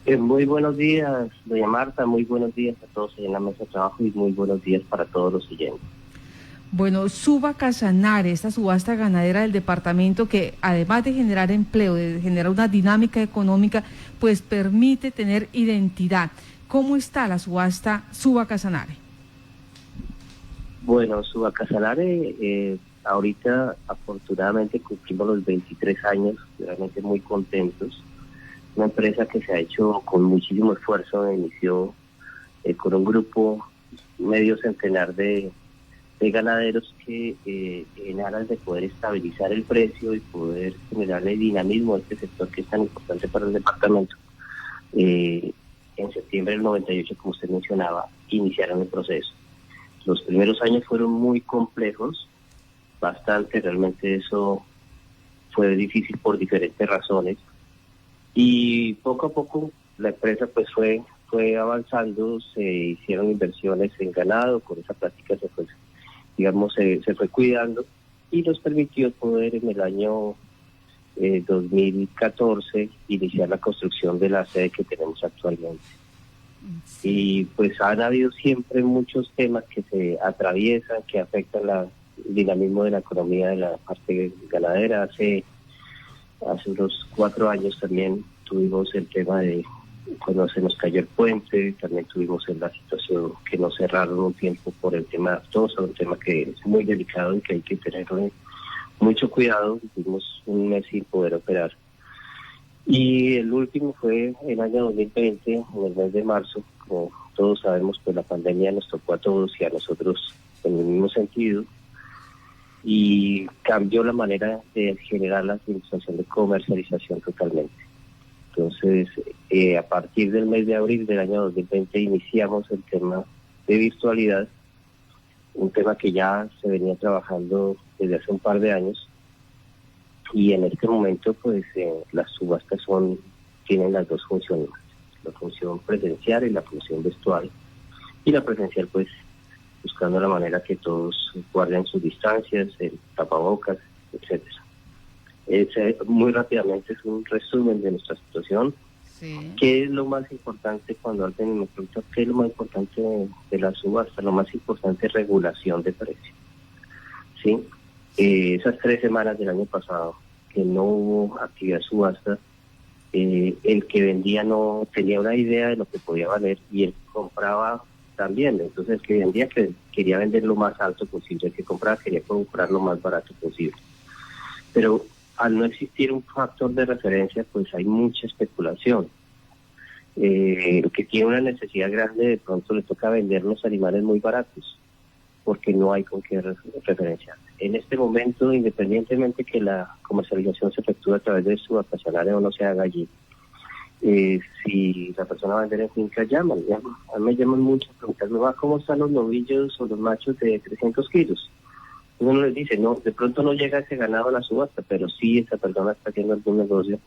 Muy buenos días, doña Marta, muy buenos días a todos en la mesa de trabajo y muy buenos días para todos los oyentes. Bueno, Suba Casanare, esta subasta ganadera del departamento que además de generar empleo, de generar una dinámica económica, pues permite tener identidad. ¿Cómo está la subasta Suba Casanare? Bueno, Subacasanare, ahorita afortunadamente cumplimos los 23 años, realmente muy contentos. Una empresa que se ha hecho con muchísimo esfuerzo, inició con un grupo medio centenar de ganaderos que en aras de poder estabilizar el precio y poder generarle dinamismo a este sector que es tan importante para el departamento. En septiembre del 98, como usted mencionaba, iniciaron el proceso. Los primeros años fueron muy complejos, bastante, realmente eso fue difícil por diferentes razones. Y poco a poco la empresa pues fue avanzando, se hicieron inversiones en ganado, con esa práctica se fue, digamos, se fue cuidando y nos permitió poder en el año 2014 iniciar la construcción de la sede que tenemos actualmente. Y pues han habido siempre muchos temas que se atraviesan, que afectan el dinamismo de la economía de la parte ganadera. Hace unos 4 años también tuvimos el tema de cuando se nos cayó el puente, también tuvimos en la situación que nos cerraron un tiempo por el tema de aftosa, un tema que es muy delicado y que hay que tener mucho cuidado. Tuvimos un mes sin poder operar. Y el último fue el año 2020, en el mes de marzo. Como todos sabemos, pues la pandemia nos tocó a todos y a nosotros en el mismo sentido. Y cambió la manera de generar la administración de comercialización totalmente. Entonces, a partir del mes de abril del año 2020 iniciamos el tema de virtualidad, un tema que ya se venía trabajando desde hace un par de años. Y en este momento, pues, las subastas tienen las dos funciones, la función presencial y la función virtual. Y la presencial, pues, buscando la manera que todos guarden sus distancias, el tapabocas, etcétera. Muy rápidamente es un resumen de nuestra situación. Sí. ¿Qué es lo más importante cuando alguien me pregunta qué es lo más importante de la subasta? Lo más importante es regulación de precios. ¿Sí? Esas 3 semanas del año pasado que no hubo actividad subasta, el que vendía no tenía una idea de lo que podía valer y el que compraba también. Entonces el que vendía quería vender lo más alto posible, el que compraba quería comprar lo más barato posible. Pero al no existir un factor de referencia, pues hay mucha especulación. El que tiene una necesidad grande de pronto le toca vender los animales muy baratos porque no hay con qué referenciar. En este momento, independientemente que la comercialización se efectúe a través de Subacasanare o no se haga allí, si la persona va a vender en finca, llama. A mí me llaman mucho a preguntarme, ¿cómo están los novillos o los machos de 300 kilos? Uno les dice, no, de pronto no llega ese ganado a la subasta, pero sí esa persona está haciendo algún negocio,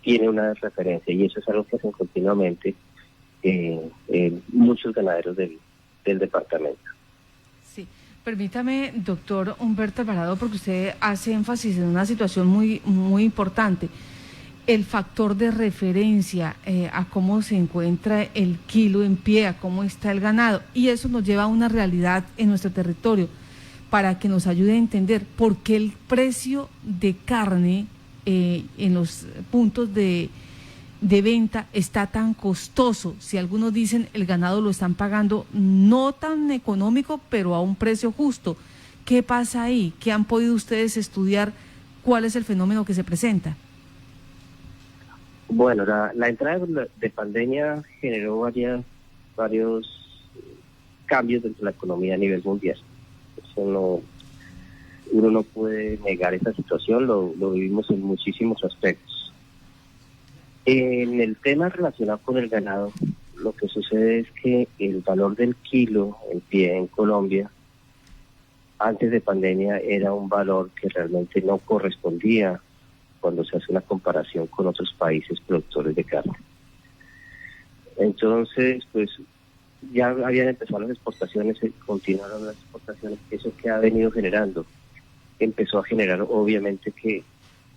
tiene una referencia, y eso es algo que hacen continuamente muchos ganaderos del departamento. Sí, permítame, doctor Humberto Alvarado, porque usted hace énfasis en una situación muy, muy importante. El factor de referencia a cómo se encuentra el kilo en pie, a cómo está el ganado, y eso nos lleva a una realidad en nuestro territorio, para que nos ayude a entender por qué el precio de carne en los puntos de venta está tan costoso. Si algunos dicen el ganado lo están pagando no tan económico, pero a un precio justo. ¿Qué pasa ahí? ¿Qué han podido ustedes estudiar? ¿Cuál es el fenómeno que se presenta? Bueno, la entrada de pandemia generó varios cambios dentro de la economía a nivel mundial. Eso uno no puede negar esa situación, lo vivimos en muchísimos aspectos. En el tema relacionado con el ganado, lo que sucede es que el valor del kilo en pie en Colombia, antes de pandemia, era un valor que realmente no correspondía cuando se hace una comparación con otros países productores de carne. Entonces, pues, ya habían empezado las exportaciones, continuaron las exportaciones, eso que ha venido generando, empezó a generar obviamente que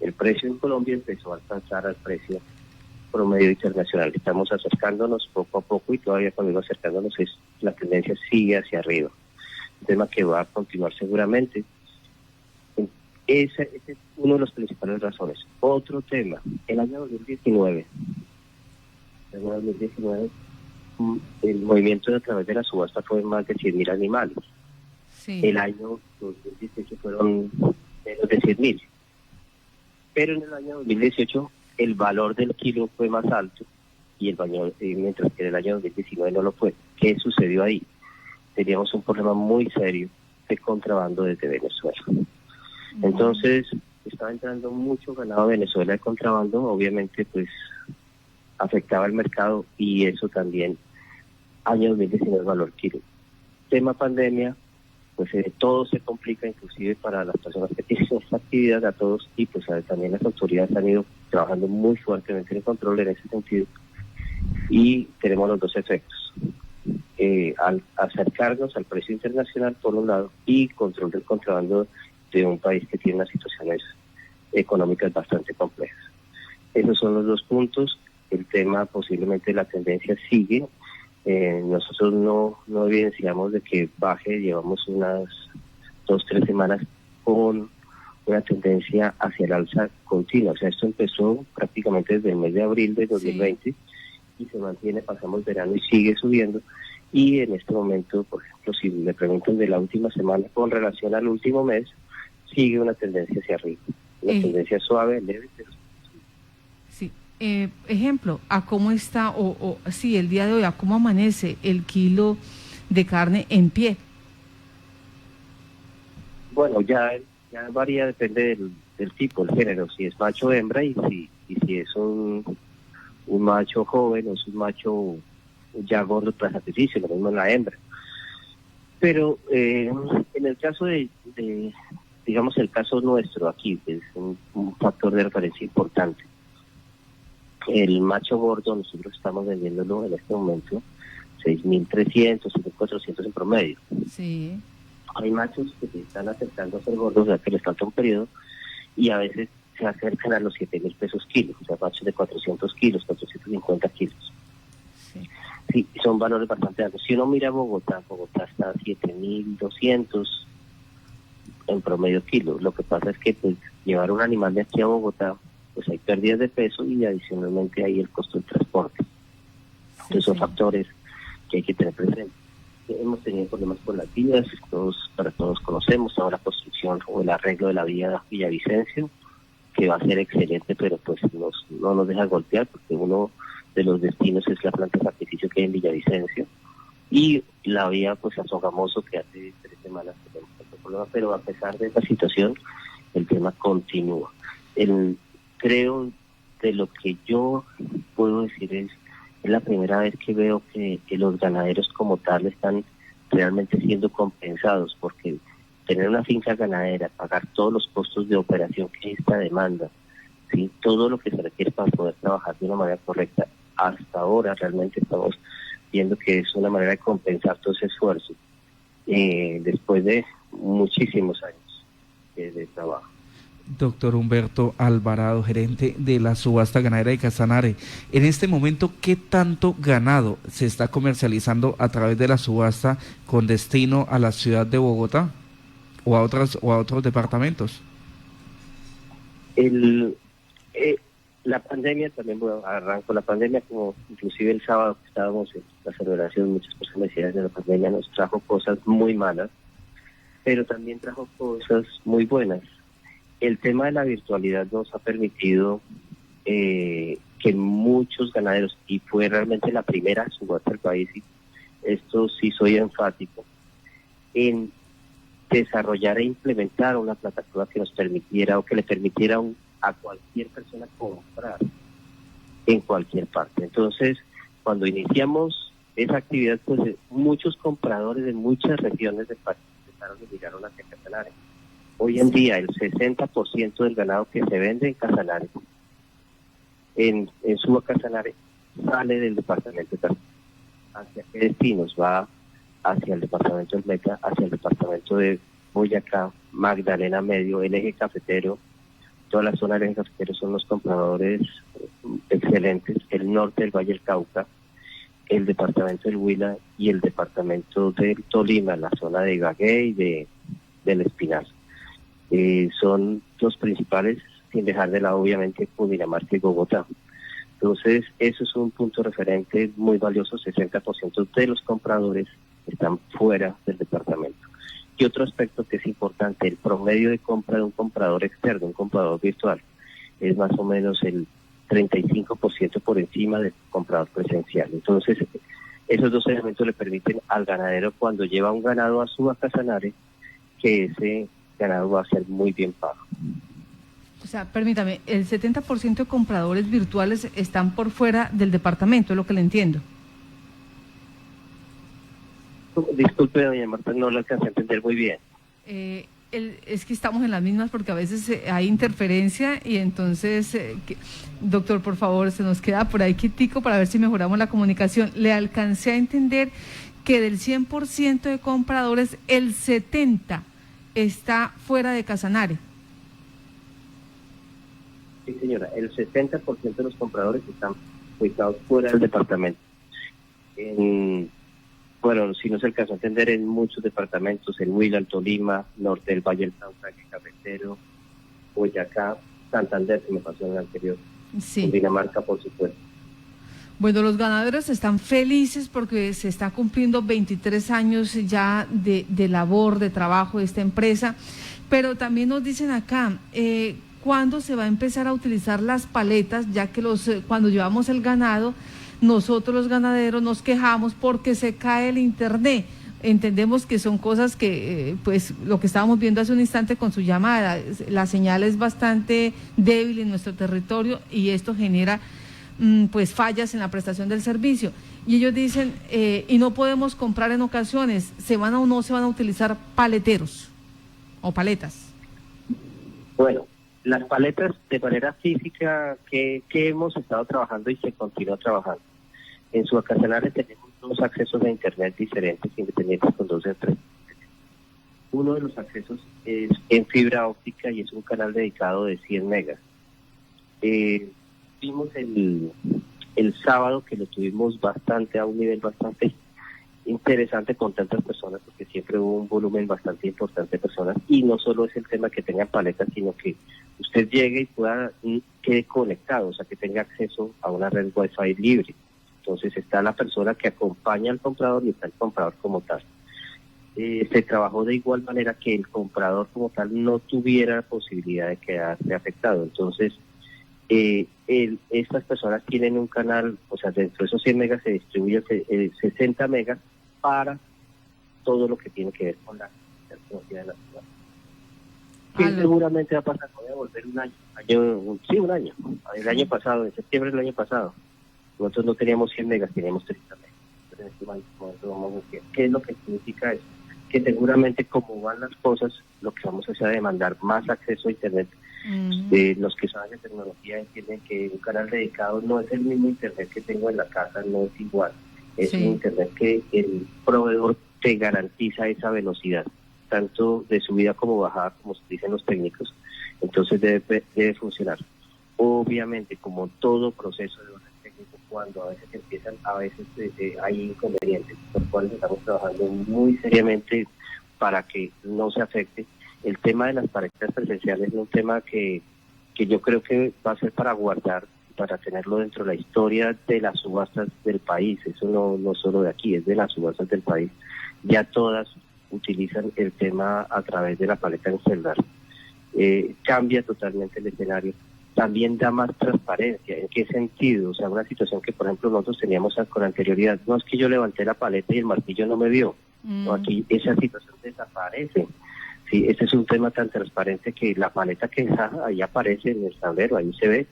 el precio en Colombia empezó a alcanzar al precio promedio internacional. Estamos acercándonos poco a poco y todavía cuando digo acercándonos la tendencia sigue hacia arriba. Un tema que va a continuar seguramente. Ese es uno de los principales razones. Otro tema, el año 2019, el movimiento a través de la subasta fue más de 100.000 animales. Sí. El año 2018 fueron menos de 100.000. Pero en el año 2018 el valor del kilo fue más alto mientras que en el año 2019 no lo fue. ¿Qué sucedió ahí? Teníamos un problema muy serio de contrabando desde Venezuela. Entonces estaba entrando mucho ganado a Venezuela de contrabando, obviamente pues afectaba el mercado y eso también, año 2019 el valor kilo. Tema pandemia, pues todo se complica, inclusive para las personas que tienen esta actividad, a todos, y pues también las autoridades han ido trabajando muy fuertemente en el control en ese sentido, y tenemos los dos efectos, al acercarnos al precio internacional por un lado, y control del contrabando de un país que tiene unas situaciones económicas bastante complejas. Esos son los dos puntos. El tema, posiblemente la tendencia sigue. Nosotros no evidenciamos de que baje, llevamos unas 2-3 semanas con una tendencia hacia el alza continua. O sea, esto empezó prácticamente desde el mes de abril de 2020 sí. Y se mantiene, pasamos verano y sigue subiendo. Y en este momento, por ejemplo, si me preguntan de la última semana con relación al último mes, sigue una tendencia hacia arriba. Una tendencia suave, leve, pero sí. Ejemplo, ¿a cómo está, sí, el día de hoy, a cómo amanece el kilo de carne en pie? Bueno, ya varía, depende del tipo, el género, si es macho o hembra, y si es un macho joven o es un macho ya gordo tras sacrificio, lo mismo en la hembra. Pero en el caso de digamos, el caso nuestro aquí, es un factor de referencia importante. El macho gordo, nosotros estamos vendiéndolo en este momento 6.300, 6.400 en promedio. Sí. Hay machos que se están acercando a ser gordos, o sea que les falta un periodo, y a veces se acercan a los 7.000 pesos kilos, o sea, machos de 400 kilos, 450 kilos. Sí, son valores bastante altos. Si uno mira Bogotá está a 7.200 en promedio kilo. Lo que pasa es que pues llevar un animal de aquí a Bogotá, pues hay pérdidas de peso y adicionalmente hay el costo del transporte. Entonces son factores que hay que tener presente. Hemos tenido problemas con las vías, todos conocemos, ahora la construcción o el arreglo de la vía Villavicencio, que va a ser excelente, pero pues no nos deja golpear, porque uno de los destinos es la planta de sacrificio que hay en Villavicencio, y la vía pues a Sogamoso, que hace 3 semanas tenemos este problema, pero a pesar de esa situación, el tema continúa. Creo, de lo que yo puedo decir es la primera vez que veo que los ganaderos como tal están realmente siendo compensados, porque tener una finca ganadera, pagar todos los costos de operación que esta demanda, ¿sí? Todo lo que se requiere para poder trabajar de una manera correcta, hasta ahora realmente estamos viendo que es una manera de compensar todo ese esfuerzo después de muchísimos años de trabajo. Doctor Humberto Alvarado, gerente de la subasta ganadera de Casanare. En este momento, ¿qué tanto ganado se está comercializando a través de la subasta con destino a la ciudad de Bogotá o a otros departamentos? La pandemia, también arrancó la pandemia, como inclusive el sábado que estábamos en la celebración, muchas personas me decían de la pandemia nos trajo cosas muy malas, pero también trajo cosas muy buenas. El tema de la virtualidad nos ha permitido que muchos ganaderos, y fue realmente la primera subasta del país, y esto sí soy enfático, en desarrollar e implementar una plataforma que nos permitiera o que le permitiera a cualquier persona comprar en cualquier parte. Entonces, cuando iniciamos esa actividad, pues muchos compradores de muchas regiones del país empezaron y llegaron hacia Casanare. Hoy en día el 60% del ganado que se vende en Casanare, en Suba Casanare, sale del departamento de Casanare. ¿Hacia qué destinos? Va hacia el departamento del Meta, hacia el departamento de Boyacá, Magdalena Medio, el eje cafetero, toda la zona del eje cafetero son los compradores excelentes, el norte del Valle del Cauca, el departamento del Huila y el departamento del Tolima, la zona de Ibagué y del Espinal. Son los principales, sin dejar de lado obviamente Cundinamarca y Bogotá. Entonces, eso es un punto referente muy valioso, 60% de los compradores están fuera del departamento. Y otro aspecto que es importante, el promedio de compra de un comprador externo, un comprador virtual, es más o menos el 35% por encima del comprador presencial. Entonces, esos dos elementos le permiten al ganadero, cuando lleva un ganado a Suba Casanare, que ese ganado va a ser muy bien pago. O sea, permítame, el 70% de compradores virtuales están por fuera del departamento, es lo que le entiendo. Disculpe, doña Marta, no lo alcancé a entender muy bien. Es que estamos en las mismas porque a veces hay interferencia y entonces, doctor, por favor, se nos queda por ahí quietico para ver si mejoramos la comunicación. Le alcancé a entender que del 100% de compradores, el 70% está fuera de Casanare. Sí, señora, el 70% de los compradores están ubicados fuera del departamento. Bueno, si no se alcanzó a entender, en muchos departamentos, en Huila, en Tolima, norte del Valle del Cauca, Cafetero, Boyacá, Santander, que me pasó en el anterior, sí. Dinamarca, por supuesto. Bueno, los ganaderos están felices porque se está cumpliendo 23 años ya de labor, de trabajo de esta empresa, pero también nos dicen acá, ¿cuándo se va a empezar a utilizar las paletas? Ya que cuando llevamos el ganado, nosotros los ganaderos nos quejamos porque se cae el internet. Entendemos que son cosas que, pues, lo que estábamos viendo hace un instante con su llamada, la señal es bastante débil en nuestro territorio y esto genera, pues, fallas en la prestación del servicio. Y ellos dicen, y no podemos comprar en ocasiones, ¿se van o no se van a utilizar paleteros o paletas? Bueno, las paletas de manera física que hemos estado trabajando y se continúa trabajando. En Suba Casanare tenemos dos accesos a internet diferentes, independientes con 2 de 3. Uno de los accesos es en fibra óptica y es un canal dedicado de 100 megas. Vimos el sábado que lo tuvimos bastante, a un nivel bastante interesante con tantas personas, porque siempre hubo un volumen bastante importante de personas, y no solo es el tema que tengan paletas, sino que usted llegue y quede conectado, o sea, que tenga acceso a una red Wi-Fi libre. Entonces está la persona que acompaña al comprador y está el comprador como tal. Se trabajó de igual manera que el comprador como tal no tuviera posibilidad de quedarse afectado. Entonces, estas personas tienen un canal, o sea, dentro de esos 100 megas se distribuye 60 megas para todo lo que tiene que ver con la tecnología de la ciudad. Que seguramente va a pasar, voy a volver un año. El año pasado, en septiembre del año pasado, nosotros no teníamos 100 megas, teníamos 30 megas. Entonces, en este momento vamos a ver qué es lo que significa eso. Que seguramente como van las cosas, lo que vamos a hacer es demandar más acceso a internet. Los que saben de tecnología entienden que un canal dedicado no es el mismo internet que tengo en la casa, no es igual. Es un internet que el proveedor te garantiza esa velocidad, tanto de subida como bajada, como dicen los técnicos. Entonces debe funcionar. Obviamente, como todo proceso de orden técnico, cuando a veces hay inconvenientes, por los cuales estamos trabajando muy seriamente para que no se afecte. El tema de las parejas presenciales es un tema que yo creo que va a ser para guardar, para tenerlo dentro de la historia de las subastas del país. Eso no solo de aquí, es de las subastas del país. Ya todas utilizan el tema a través de la paleta en celular. Cambia totalmente el escenario. También da más transparencia. ¿En qué sentido? O sea, una situación que, por ejemplo, nosotros teníamos con anterioridad. No es que yo levanté la paleta y el martillo no me vio. No, aquí esa situación desaparece. Sí, este es un tema tan transparente que la paleta que está ahí aparece en el tablero, ahí se ve.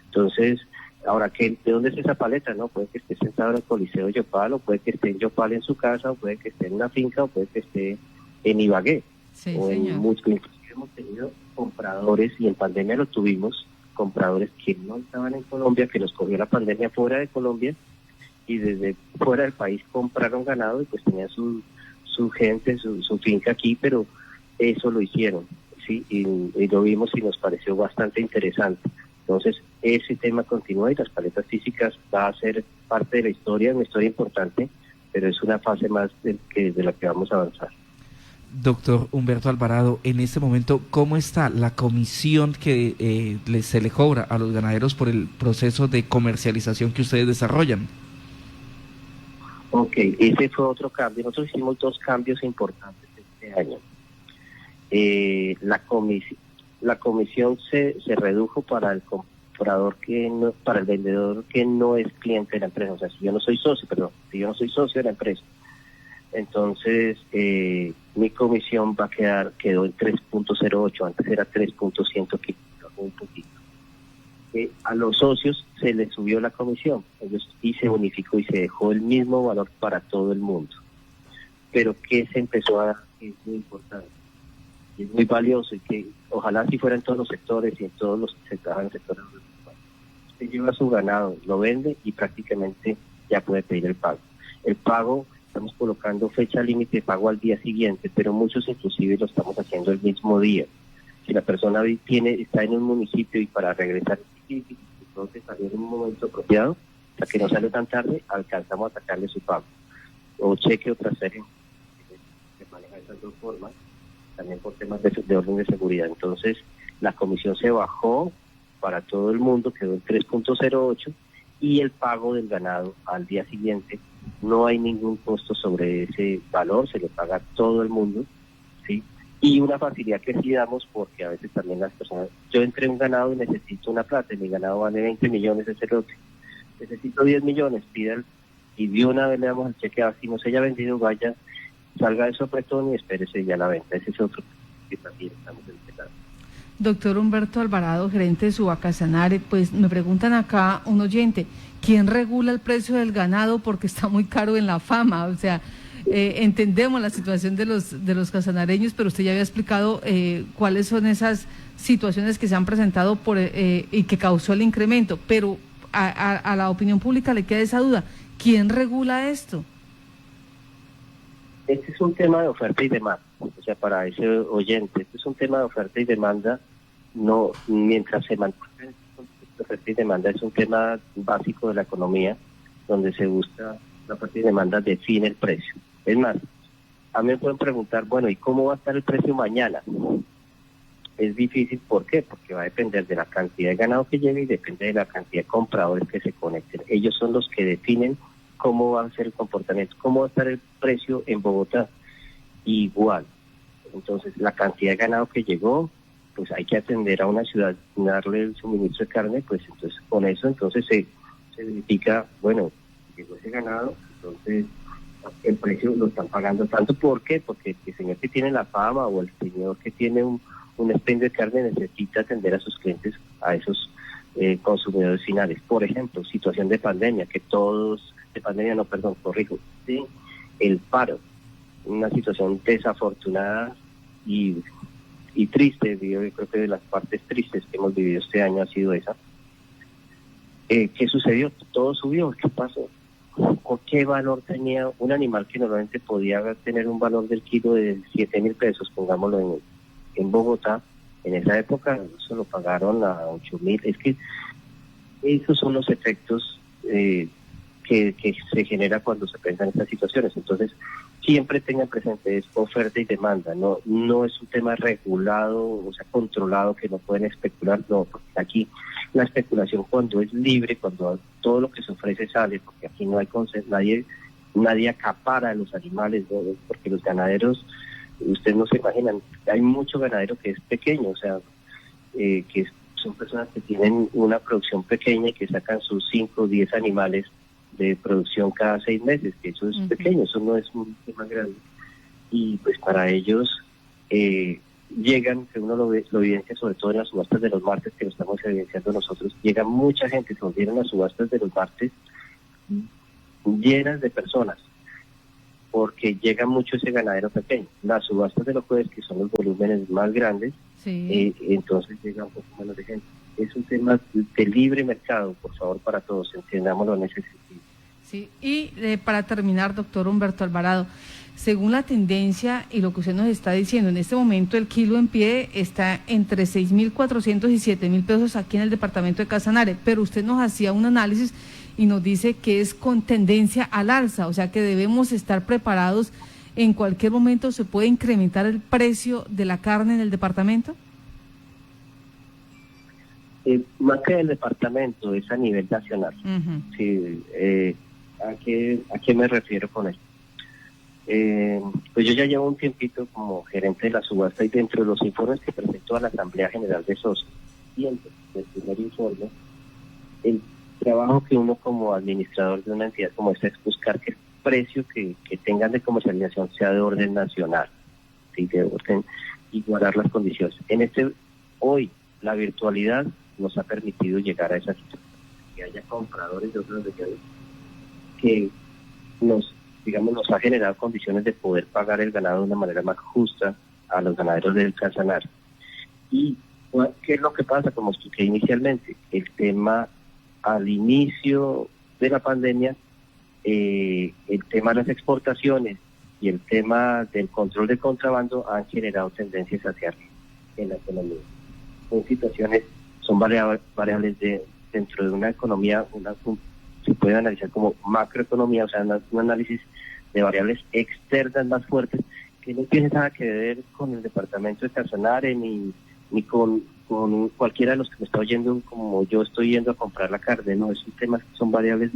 Entonces, ahora, ¿de dónde es esa paleta? No, puede que esté sentado en el Coliseo de Yopal, o puede que esté en Yopal en su casa, o puede que esté en una finca, o puede que esté en Ibagué. Sí, o en inclusive hemos tenido compradores, y en pandemia lo tuvimos, compradores que no estaban en Colombia, que nos cogió la pandemia fuera de Colombia, y desde fuera del país compraron ganado y pues tenían su gente, su finca aquí, pero eso lo hicieron. sí, y lo vimos y nos pareció bastante interesante. Entonces, ese tema continúa y las paletas físicas va a ser parte de la historia, una historia importante, pero es una fase más de la que vamos a avanzar. Doctor Humberto Alvarado, en este momento, ¿cómo está la comisión que se le cobra a los ganaderos por el proceso de comercialización que ustedes desarrollan? Ok, ese fue otro cambio. Nosotros hicimos 2 cambios importantes este año. La comisión se redujo para el comprador para el vendedor que no es cliente de la empresa. O sea, si yo no soy socio de la empresa, entonces mi comisión quedó en 3.08, antes era 3.115, un poquito. A los socios se les subió la comisión, y se unificó y se dejó el mismo valor para todo el mundo. Pero que se empezó a dar, es muy importante, es muy valioso, y que ojalá si fuera en todos los sectores y en todos los que se trabajan en sectores. Usted lleva su ganado, lo vende y prácticamente ya puede pedir el pago. El pago, estamos colocando fecha límite de pago al día siguiente, pero muchos inclusive lo estamos haciendo el mismo día. Si la persona está en un municipio y para regresar, entonces salir en un momento apropiado, para que no sale tan tarde, alcanzamos a sacarle su pago. O cheque o transferencia, se maneja de esas 2 formas, también por temas de orden de seguridad. Entonces, la comisión se bajó para todo el mundo, quedó en 3.08, y el pago del ganado al día siguiente, no hay ningún costo sobre ese valor, se le paga a todo el mundo, ¿sí? Y una facilidad que sí damos, porque a veces también las personas, yo entré un ganado y necesito una plata, y mi ganado vale 20 millones, es el lote, necesito 10 millones, pídalo, y de una vez le damos el cheque, así no se haya vendido, vaya, salga de sopetón y espérese ya la venta. Ese es otro que también estamos empezando. Doctor Humberto Alvarado, gerente de Suba Casanare, pues me preguntan acá un oyente, ¿quién regula el precio del ganado? Porque está muy caro en la fama, o sea, entendemos la situación de los casanareños, pero usted ya había explicado cuáles son esas situaciones que se han presentado y que causó el incremento, pero a la opinión pública le queda esa duda, ¿quién regula esto? Este es un tema de oferta y demanda, o sea, para ese oyente, este es un tema de oferta y demanda, no, mientras se mantenga el concepto de oferta y demanda, es un tema básico de la economía, donde se busca, la oferta y demanda define el precio. Es más, a mí me pueden preguntar, bueno, ¿y cómo va a estar el precio mañana? Es difícil, ¿por qué? Porque va a depender de la cantidad de ganado que llegue y depende de la cantidad de compradores que se conecten. Ellos son los que definen cómo va a ser el comportamiento, cómo va a estar el precio en Bogotá. Igual. Entonces, la cantidad de ganado que llegó, pues hay que atender a una ciudad, darle el suministro de carne, pues entonces con eso entonces se verifica, bueno, llegó ese ganado, entonces el precio lo están pagando tanto. ¿Por qué? Porque el señor que tiene la fama o el señor que tiene un expendio de carne necesita atender a sus clientes, a esos consumidores finales. Por ejemplo, situación de pandemia, ¿sí? El paro, una situación desafortunada y triste. Yo creo que de las partes tristes que hemos vivido este año ha sido esa. ¿Qué sucedió? Todo subió. ¿Qué pasó? ¿Con qué valor tenía un animal que normalmente podía tener un valor del kilo de 7.000 pesos, pongámoslo en Bogotá? En esa época se lo pagaron a 8.000. Es que esos son los efectos que se genera cuando se presentan estas situaciones. Entonces, siempre tengan presente, es oferta y demanda, no es un tema regulado, o sea, controlado, que no pueden especular, no, porque aquí la especulación, cuando es libre, cuando todo lo que se ofrece sale, porque aquí no hay nadie acapara los animales, ¿no? Porque los ganaderos, ustedes no se imaginan, hay mucho ganadero que es pequeño, o sea, son personas que tienen una producción pequeña y que sacan sus 5 o 10 animales de producción cada 6 meses, que eso es pequeño, eso no es un tema grande. Y pues para ellos llegan, que uno lo evidencia sobre todo en las subastas de los martes, que lo estamos evidenciando nosotros, llega mucha gente, se volvieron las subastas de los martes llenas de personas, porque llega mucho ese ganadero pequeño. Las subastas de los jueves, que son los volúmenes más grandes, sí. Entonces llega un poco menos de gente. Es un tema de libre mercado, por favor, para todos, entendámoslo en ese sentido. Sí, y para terminar, doctor Humberto Alvarado, según la tendencia y lo que usted nos está diciendo, en este momento el kilo en pie está entre 6.400 y 7.000 pesos aquí en el departamento de Casanare, pero usted nos hacía un análisis y nos dice que es con tendencia al alza, o sea que debemos estar preparados, en cualquier momento se puede incrementar el precio de la carne en el departamento. Más que el departamento, es a nivel nacional. Sí, ¿a qué me refiero con esto? Pues yo ya llevo un tiempito como gerente de la subasta y dentro de los informes que presentó a la Asamblea General de Socios, siempre, el primer informe, el trabajo que uno como administrador de una entidad como esta es buscar que el precio que tengan de comercialización sea de orden nacional, ¿sí? De orden, igualar las condiciones. Hoy, la virtualidad nos ha permitido llegar a esa situación, que haya compradores de otras regiones que nos ha generado condiciones de poder pagar el ganado de una manera más justa a los ganaderos del Casanare. ¿Y qué es lo que pasa? Como expliqué inicialmente, el tema al inicio de la pandemia, el tema de las exportaciones y el tema del control de contrabando han generado tendencias hacia arriba en la economía. Son variables dentro de una economía, se puede analizar como macroeconomía, o sea, un análisis de variables externas más fuertes que no tienen nada que ver con el departamento de Casanare ni con cualquiera de los que me está oyendo, como yo estoy yendo a comprar la carne, no, es un tema, son variables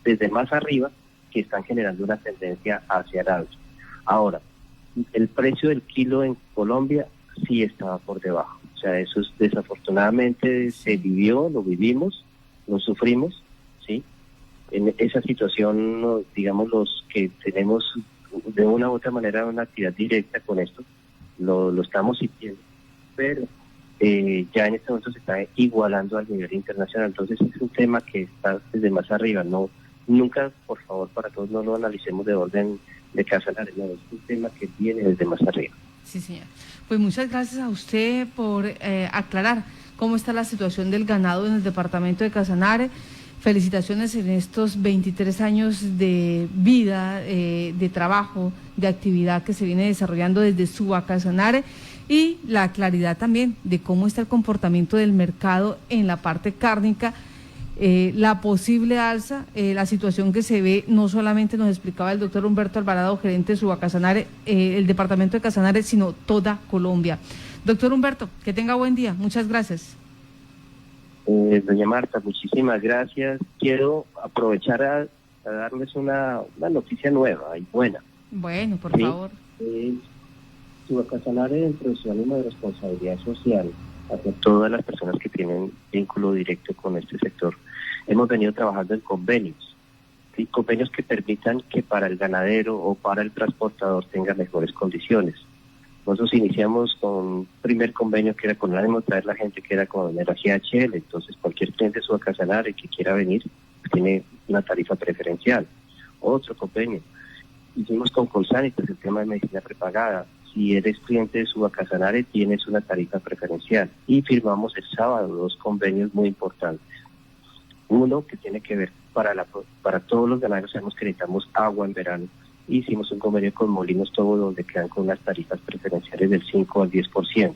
desde más arriba que están generando una tendencia hacia el alza. Ahora, el precio del kilo en Colombia sí estaba por debajo, o sea, eso es, desafortunadamente se vivió, lo vivimos, lo sufrimos, ¿sí? En esa situación, digamos, los que tenemos de una u otra manera una actividad directa con esto, lo estamos sintiendo, pero ya en este momento se está igualando al nivel internacional, entonces es un tema que está desde más arriba, nunca, por favor, para todos no lo analicemos de orden de Casanare, no, es un tema que viene desde más arriba. Sí, señor. Pues muchas gracias a usted por aclarar cómo está la situación del ganado en el departamento de Casanare. Felicitaciones en estos 23 años de vida, de trabajo, de actividad que se viene desarrollando desde Suba Casanare y la claridad también de cómo está el comportamiento del mercado en la parte cárnica, la posible alza, la situación que se ve, no solamente nos explicaba el doctor Humberto Alvarado, gerente de Suba Casanare, el departamento de Casanare, sino toda Colombia. Doctor Humberto, que tenga buen día, muchas gracias. Doña Marta, muchísimas gracias. Quiero aprovechar a darles una noticia nueva y buena. Bueno, por favor. Suba Casanare, dentro de su ánimo de responsabilidad social hacia todas las personas que tienen vínculo directo con este sector, hemos venido trabajando en convenios, ¿sí? Convenios que permitan que para el ganadero o para el transportador tenga mejores condiciones. Nosotros iniciamos con un primer convenio que era con el ánimo de traer la gente que era con la GHL, entonces cualquier cliente de Suba Casanare que quiera venir tiene una tarifa preferencial. Otro convenio hicimos con Colsanitas, el tema de medicina prepagada. Si eres cliente de Suba Casanare tienes una tarifa preferencial. Y firmamos el sábado 2 convenios muy importantes. Uno que tiene que ver para todos los ganaderos, sabemos que necesitamos agua en verano. Hicimos un convenio con Molinos Tobo donde quedan con unas tarifas preferenciales del 5 al 10%.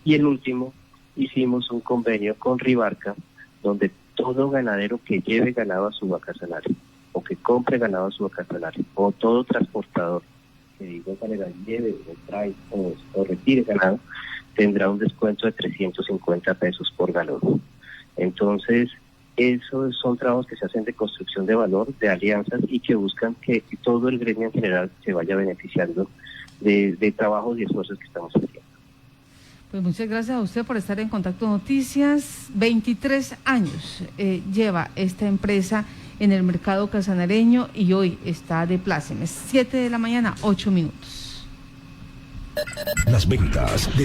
Y el último, hicimos un convenio con Ribarca donde todo ganadero que lleve ganado a Suba Casanare o que compre ganado a Suba Casanare o todo transportador que de igual manera lleve o trae o retire ganado tendrá un descuento de 350 pesos por galón. Entonces, esos son trabajos que se hacen de construcción de valor, de alianzas y que buscan que todo el gremio en general se vaya beneficiando de trabajos y esfuerzos que estamos haciendo. Pues muchas gracias a usted por estar en Contacto Noticias. 23 años lleva esta empresa en el mercado casanareño y hoy está de plácemes. 7 de la mañana, 8 minutos. Las ventas de